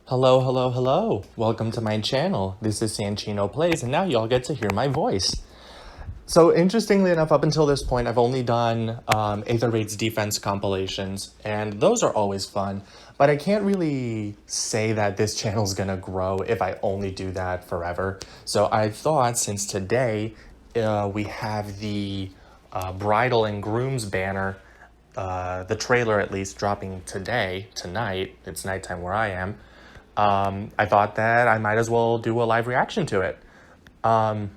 Hello, hello, hello. Welcome to my channel. This is Sanchino Plays, and now y'all get to hear my voice. So interestingly enough, up until this point, I've only done Aether Raid's defense compilations, and those are always fun, but I can't really say that this channel's gonna grow if I only do that forever. So I thought, since today we have the Bridal and Groom's banner, the trailer at least, dropping tonight, it's nighttime where I am, I thought that I might as well do a live reaction to it. I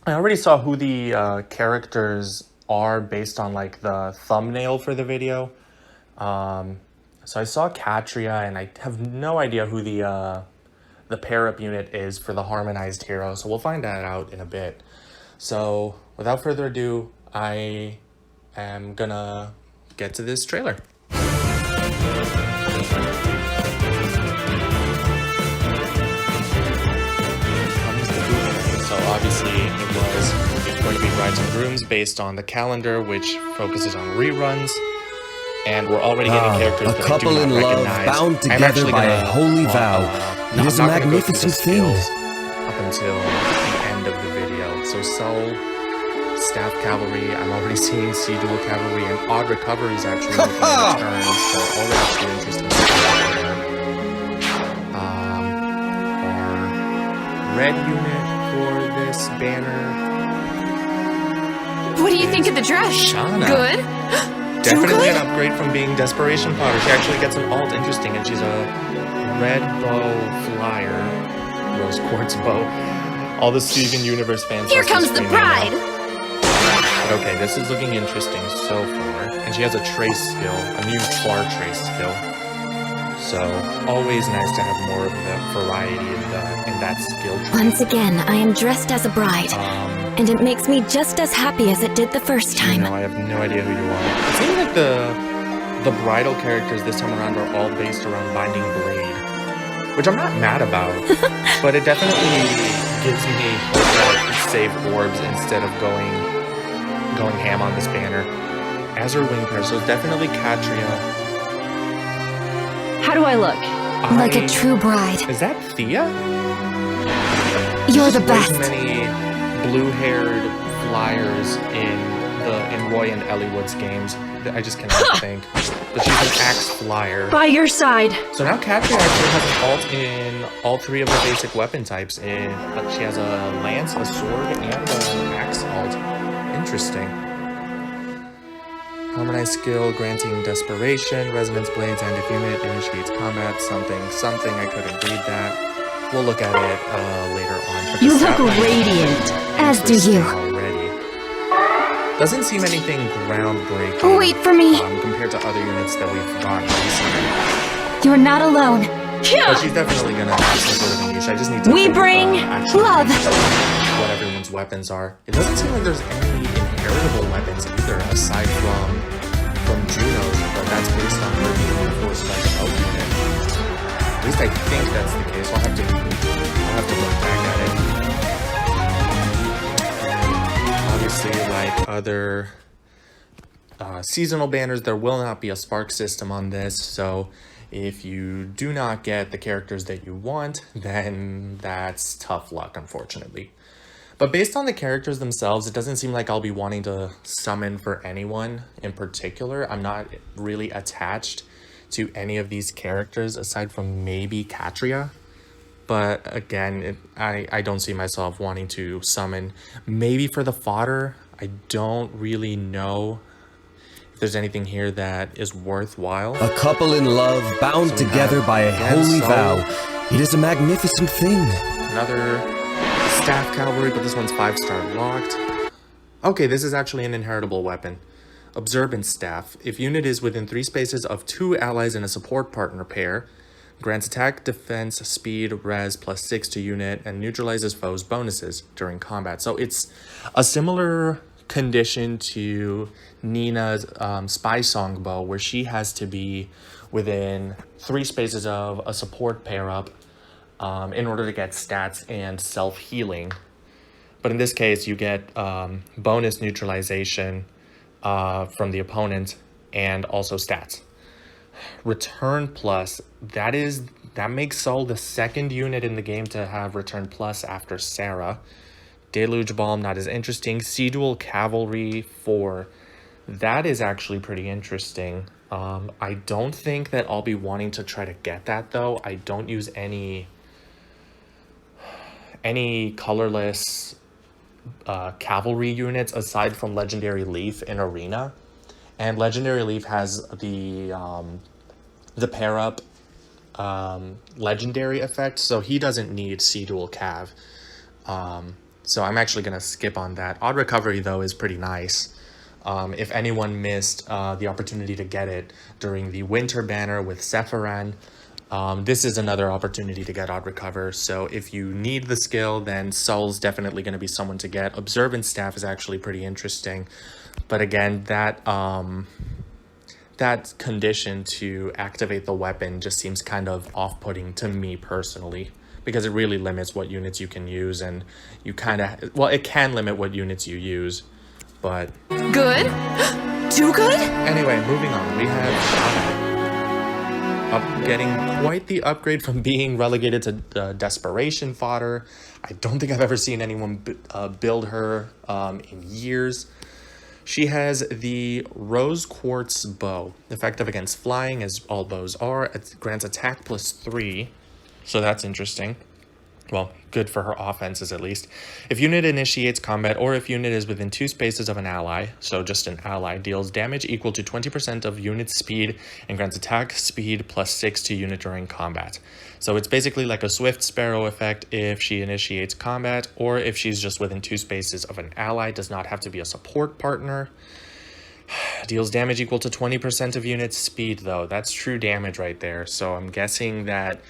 already saw who the characters are based on like the thumbnail for the video. So I saw Katria, and I have no idea who the pair-up unit is for the Harmonized hero, so we'll find that out in a bit. So without further ado, I am gonna get to this trailer. So obviously it was going to be Brides and Grooms based on the calendar, which focuses on reruns. And we're already getting characters a that couple I do in not love, recognize. bound together by a holy vow. It is a magnificent thing. Up until the end of the video. So Soul, Staff Cavalry, I'm already seeing Sea Dual Cavalry, and Odd Recoveries actually making a return. So already two interesting stuff there. Our red unit for this banner. What do you think of the dress? Shauna. Good? Definitely an upgrade from being Desperation Fodder. She actually gets an alt, interesting, and she's a red bow flyer, rose quartz bow. All the Steven Universe fans. Here comes the bride! But okay, this is looking interesting so far. And she has a trace skill, a new far trace skill. So, always nice to have more of the variety in that skill tree. Once again, I am dressed as a bride, and it makes me just as happy as it did the first time. No, I have no idea who you are. It seems like the bridal characters this time around are all based around Binding Blade, which I'm not mad about, but it definitely gives me hope that I can save orbs instead of going ham on this banner. Azure Wing Pair, so it's definitely Katria. How do I look? Like a true bride. Is that Thea? You're the There's best. many blue-haired flyers in Roy and Ellie Wood's games. I just cannot think. But she's an axe flyer. By your side. So now Katria actually has an alt in all three of the basic weapon types. She has a lance, a sword, and an axe alt. Interesting. Harmonized Skill, granting Desperation, Resonance Blades, and if unit initiates combat, something, I couldn't read that. We'll look at it later on. But You the look stat line radiant. As do you. already. Doesn't seem anything groundbreaking. Wait for me. Compared to other units that we've gotten recently. You're not alone. But she's definitely gonna have some sort of a niche. I just need to We bring actually love. what everyone's weapons are. It doesn't seem like there's any inheritable weapons either, aside from Juno's, but that's based on her being reinforced by the Elk unit. At least I think that's the case. I'll have to look back at it. Obviously, like other seasonal banners, there will not be a spark system on this, so if you do not get the characters that you want, then that's tough luck, unfortunately. But based on the characters themselves, it doesn't seem like I'll be wanting to summon for anyone in particular. I'm not really attached to any of these characters aside from maybe Katria. But again, I don't see myself wanting to summon. Maybe for the fodder, I don't really know if there's anything here that is worthwhile. A couple in love, bound together by a holy vow. It is a magnificent thing. Another Staff Cavalry, but this one's 5-star locked. Okay, this is actually an inheritable weapon. Observance Staff. If unit is within 3 spaces of 2 allies in a support partner pair, grants attack, defense, speed, res +6 to unit, and neutralizes foes' bonuses during combat. So it's a similar condition to Nina's Spy Song Bow, where she has to be within 3 spaces of a support pair-up in order to get stats and self-healing. But in this case, you get bonus neutralization from the opponent and also stats. Return plus, that is that makes Sol the second unit in the game to have return plus after Sarah. Deluge Bomb, not as interesting. Sea-Dual Cavalry 4. That is actually pretty interesting. I don't think that I'll be wanting to try to get that, though. I don't use any colorless cavalry units aside from Legendary Leaf in Arena. And Legendary Leaf has the pair up legendary effect, so he doesn't need Sea-Dual Cav. So I'm actually going to skip on that. Odd Recovery, though, is pretty nice. If anyone missed the opportunity to get it during the Winter Banner with Sephiran, this is another opportunity to get Odd Recover. So if you need the skill, then Sol's definitely going to be someone to get. Observance Staff is actually pretty interesting. But again, that condition to activate the weapon just seems kind of off-putting to me personally, because it really limits what units you can use, and you kind of, well, it can limit what units you use, but... Good? Too good? Anyway, moving on, we have getting quite the upgrade from being relegated to desperation fodder. I don't think I've ever seen anyone build her in years. She has the Rose Quartz Bow, effective against flying, as all bows are. It grants attack +3, so that's interesting. Well, good for her offenses at least. If unit initiates combat, or if unit is within 2 spaces of an ally, so just an ally, deals damage equal to 20% of unit speed and grants attack speed +6 to unit during combat. So it's basically like a Swift Sparrow effect if she initiates combat, or if she's just within 2 spaces of an ally, does not have to be a support partner. Deals damage equal to 20% of unit speed, though. That's true damage right there. So I'm guessing that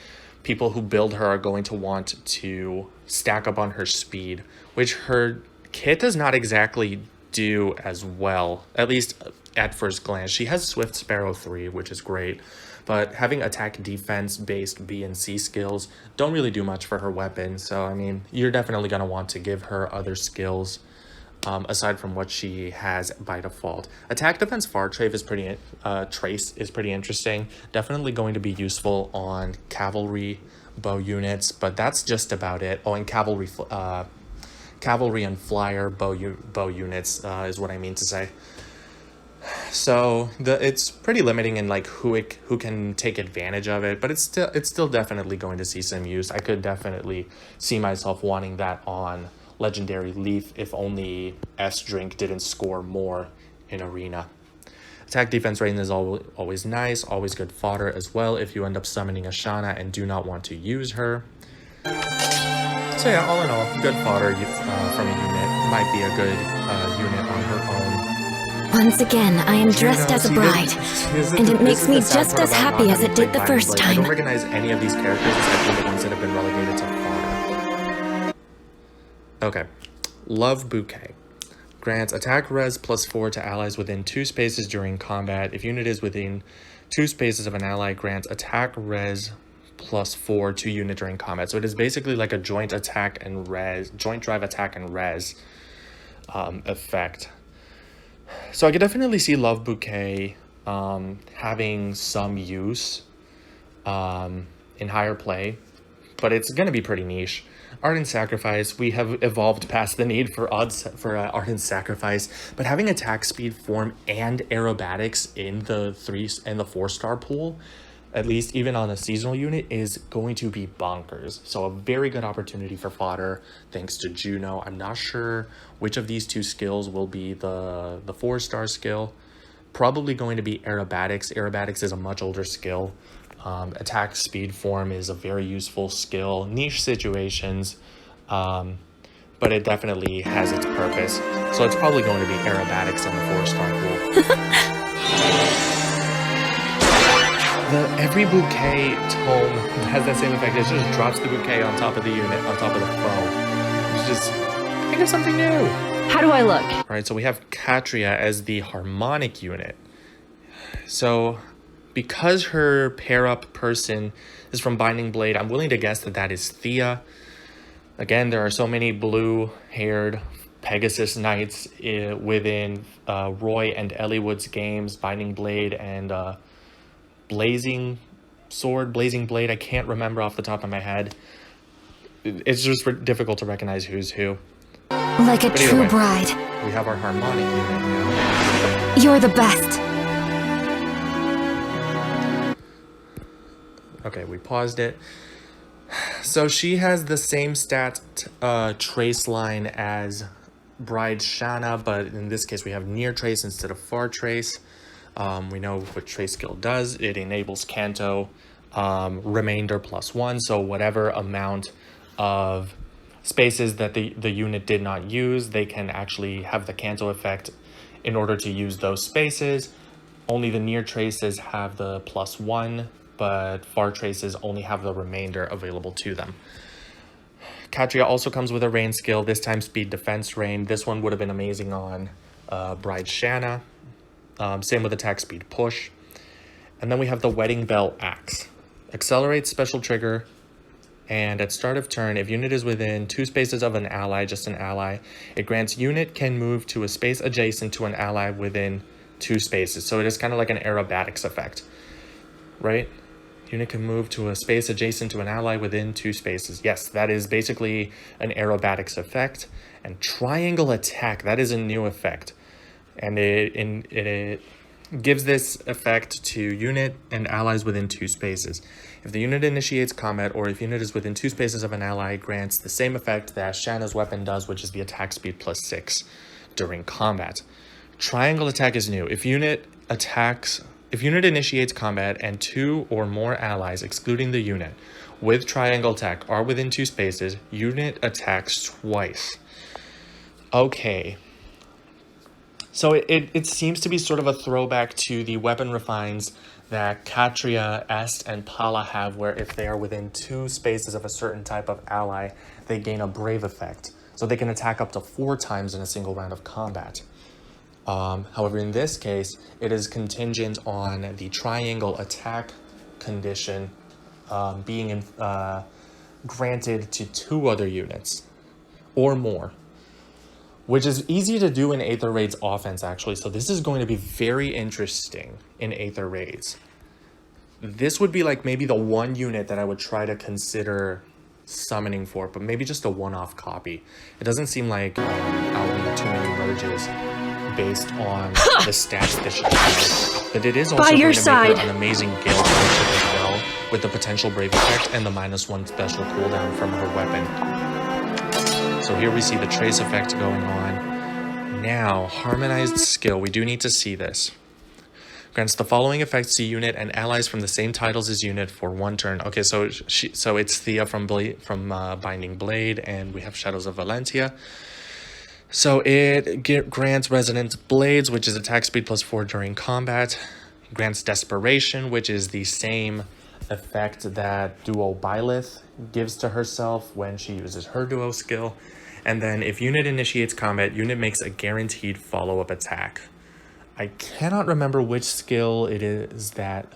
people who build her are going to want to stack up on her speed, which her kit does not exactly do as well, at least at first glance. She has Swift Sparrow 3, which is great, but having attack defense based B and C skills don't really do much for her weapon. So I mean, you're definitely going to want to give her other skills aside from what she has by default. Attack defense Fartrave is pretty trace is pretty interesting. Definitely going to be useful on cavalry bow units, but that's just about it. Oh, and cavalry and flyer bow units is what I mean to say. So it's pretty limiting in like who can take advantage of it, but it's still definitely going to see some use. I could definitely see myself wanting that on Legendary Leaf if only S-Drink didn't score more in Arena. Attack defense rating is always nice, always good fodder as well if you end up summoning a Shana and do not want to use her. So yeah, all in all, good fodder from a unit. Might be a good unit on her own. Once again, I am dressed as a bride, and it makes me just as happy as it did the first time. I don't recognize any of these characters except for the ones that have been relegated to fodder. Okay, Love Bouquet. Grants attack res +4 to allies within 2 spaces during combat. If unit is within 2 spaces of an ally, grants attack res +4 to unit during combat. So it is basically like a joint drive attack and res effect. So I could definitely see Love Bouquet having some use in higher play, but it's going to be pretty niche. Ardent Sacrifice, we have evolved past the need for Ardent Sacrifice, but having attack speed, form, and aerobatics in the 3 and the 4-star pool, at least even on a seasonal unit, is going to be bonkers. So a very good opportunity for fodder thanks to Juno. I'm not sure which of these 2 skills will be the 4-star skill. Probably going to be aerobatics. Aerobatics is a much older skill. Attack speed form is a very useful skill, niche situations, but it definitely has its purpose. So it's probably going to be aerobatics in the 4-star pool. Every bouquet tome has that same effect. It just drops the bouquet on top of the unit, on top of the foe. It's just, think of something new. How do I look? All right, so we have Katria as the Harmonic Unit. So because her pair-up person is from Binding Blade, I'm willing to guess that that is Thea. Again, there are so many blue-haired Pegasus Knights within Roy and Elliewood's games, Binding Blade and Blazing sword, blazing blade. I can't remember off the top of my head. It's just difficult to recognize who's who. Like a But either true way, bride. we have our harmonic unit now. You're the best. Okay, we paused it. So she has the same stat trace line as Bride Shanna, but in this case we have near trace instead of far trace. We know what trace skill does. It enables Canto remainder +1, so whatever amount of spaces that the unit did not use, they can actually have the Canto effect in order to use those spaces. Only the near traces have the +1, but far traces only have the remainder available to them. Katria also comes with a rain skill, this time speed defense rain. This one would have been amazing on Bride Shanna. Same with attack speed push. And then we have the Wedding Bell Axe. Accelerate special trigger, and at start of turn, if unit is within 2 spaces of an ally, just an ally, it grants unit can move to a space adjacent to an ally within 2 spaces. So it is kind of like an aerobatics effect, right? Unit can move to a space adjacent to an ally within 2 spaces. Yes, that is basically an aerobatics effect. And triangle attack, that is a new effect. And it gives this effect to unit and allies within 2 spaces. If the unit initiates combat, or if unit is within 2 spaces of an ally, it grants the same effect that Shanna's weapon does, which is the attack speed +6 during combat. Triangle attack is new. If unit initiates combat and 2 or more allies, excluding the unit, with triangle attack are within 2 spaces, unit attacks twice. Okay. So it seems to be sort of a throwback to the weapon refines that Katria, Est, and Pala have, where if they are within 2 spaces of a certain type of ally, they gain a brave effect. So they can attack up to 4 times in a single round of combat. However, in this case, it is contingent on the triangle attack condition being granted to 2 other units or more, which is easy to do in Aether Raid's offense, actually. So this is going to be very interesting in Aether Raids. This would be like maybe the one unit that I would try to consider summoning for, but maybe just a one-off copy. It doesn't seem like I'll need too many merges based on the stats that she has. But it is also By your going to side. make her an amazing Gale Puncher as well, with the potential Brave effect and the -1 special cooldown from her weapon. So here we see the trace effect going on. Now, Harmonized Skill. We do need to see this. Grants the following effects to unit and allies from the same titles as unit for 1 turn. Okay, so it's Thea from Binding Blade, and we have Shadows of Valentia. So it grants Resonant Blades, which is attack speed +4 during combat. Grants Desperation, which is the same effect that Duo Byleth gives to herself when she uses her duo skill. And then if unit initiates combat, unit makes a guaranteed follow-up attack. I cannot remember which skill it is that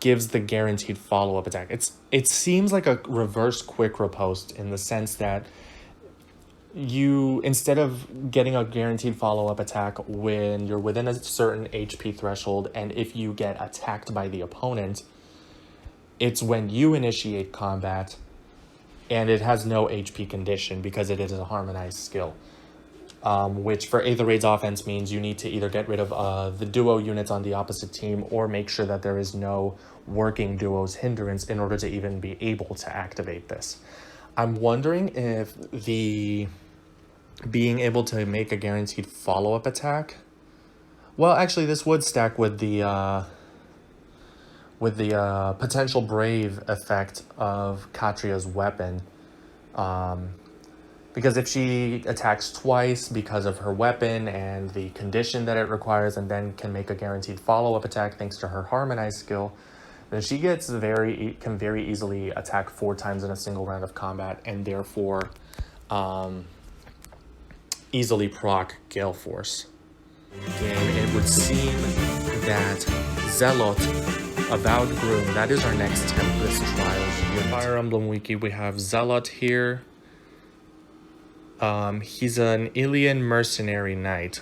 gives the guaranteed follow-up attack. It seems like a reverse quick riposte in the sense that you, instead of getting a guaranteed follow-up attack when you're within a certain HP threshold, and if you get attacked by the opponent, it's when you initiate combat, and it has no HP condition because it is a harmonized skill. Which for Aether Raid's offense means you need to either get rid of the duo units on the opposite team or make sure that there is no working duo's hindrance in order to even be able to activate this. I'm wondering if the being able to make a guaranteed follow-up attack... Well, actually, this would stack with the potential Brave effect of Katria's weapon. Because if she attacks twice because of her weapon and the condition that it requires, and then can make a guaranteed follow-up attack thanks to her Harmonized skill, then she can very easily attack 4 times in a single round of combat, and therefore easily proc Gale Force. And it would seem that Zalat, Avowed Groom, that is our next Tempest Trials unit. Fire Emblem Wiki, we have Zalat here. He's an Ilian mercenary knight.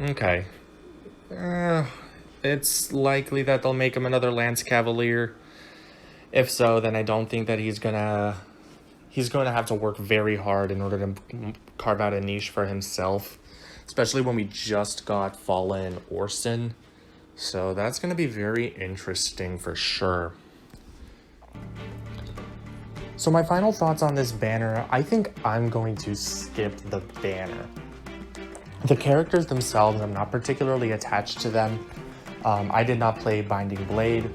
Okay. it's likely that they'll make him another Lance Cavalier. If so, then I don't think that he's going to have to work very hard in order to carve out a niche for himself, especially when we just got Fallen Orson. So that's going to be very interesting for sure. So my final thoughts on this banner, I think I'm going to skip the banner. The characters themselves, I'm not particularly attached to them. I did not play Binding Blade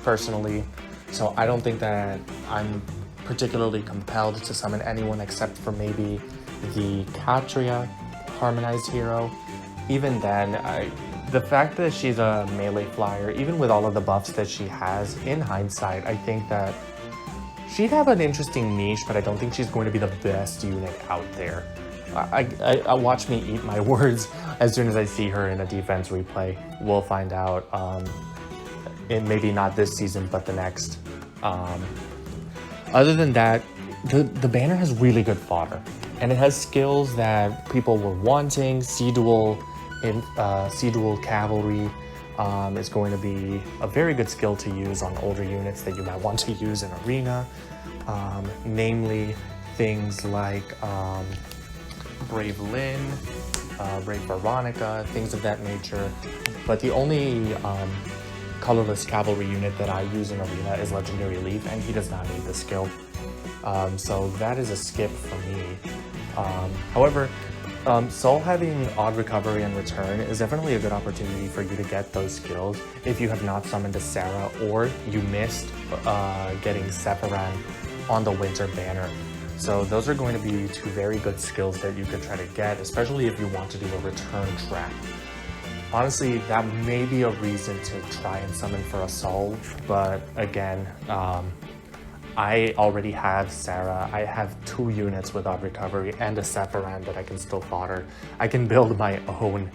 personally, so I don't think that I'm particularly compelled to summon anyone except for maybe the Katria Harmonized hero. Even then, the fact that she's a melee flyer, even with all of the buffs that she has, in hindsight, I think that she'd have an interesting niche, but I don't think she's going to be the best unit out there. I watch me eat my words as soon as I see her in a defense replay. We'll find out, in maybe not this season, but the next. Other than that, the banner has really good fodder, and it has skills that people were wanting. Sea-Dual Cavalry is going to be a very good skill to use on older units that you might want to use in Arena, namely things like Brave Lynn, Brave Veronica, things of that nature. But the only colorless cavalry unit that I use in Arena is Legendary Leaf, and he does not need the skill. So that is a skip for me. However, Soul having odd recovery and return is definitely a good opportunity for you to get those skills if you have not summoned a Sarah or you missed getting Sephiroth on the Winter banner. So those are going to be two very good skills that you could try to get, especially if you want to do a return trap. Honestly, that may be a reason to try and summon for a Soul, but again, I already have Sarah. I have 2 units with odd recovery and a Sephiroth that I can still fodder. I can build my own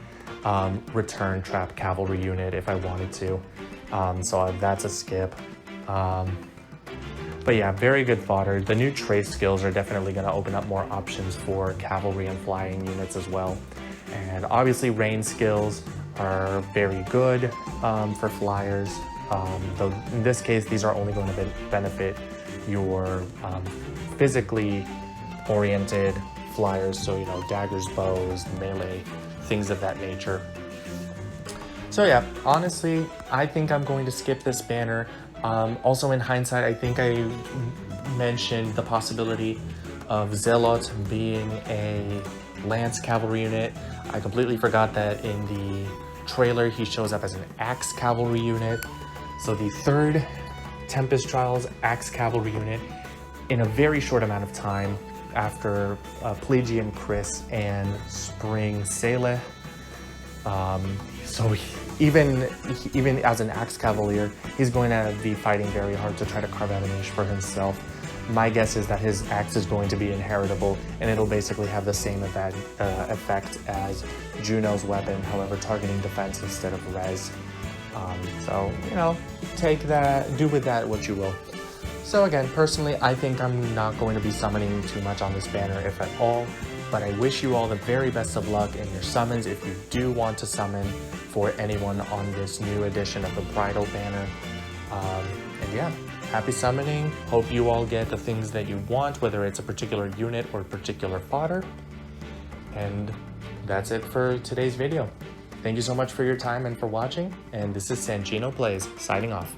return trap cavalry unit if I wanted to. So that's a skip. But yeah, very good fodder. The new trace skills are definitely going to open up more options for cavalry and flying units as well. And obviously range skills are very good for flyers. Though in this case, these are only going to benefit your physically oriented flyers. So, you know, daggers, bows, melee, things of that nature. So yeah, honestly, I think I'm going to skip this banner. Also in hindsight, I think I mentioned the possibility of Zalat being a Lance Cavalry unit. I completely forgot that in the trailer he shows up as an Axe Cavalry unit. So the 3rd Tempest Trials Axe Cavalry unit in a very short amount of time after Pelagian Chris and Spring Sele. So even as an Axe Cavalier, he's going to be fighting very hard to try to carve out a niche for himself. My guess is that his axe is going to be inheritable, and it'll basically have the same effect as Juno's weapon, however targeting defense instead of res. So, you know, take that, do with that what you will. So again, personally, I think I'm not going to be summoning too much on this banner, if at all, but I wish you all the very best of luck in your summons if you do want to summon for anyone on this new edition of the Bridal banner. And yeah, happy summoning. Hope you all get the things that you want, whether it's a particular unit or particular fodder. And that's it for today's video. Thank you so much for your time and for watching, and this is Sanchino Plays, signing off.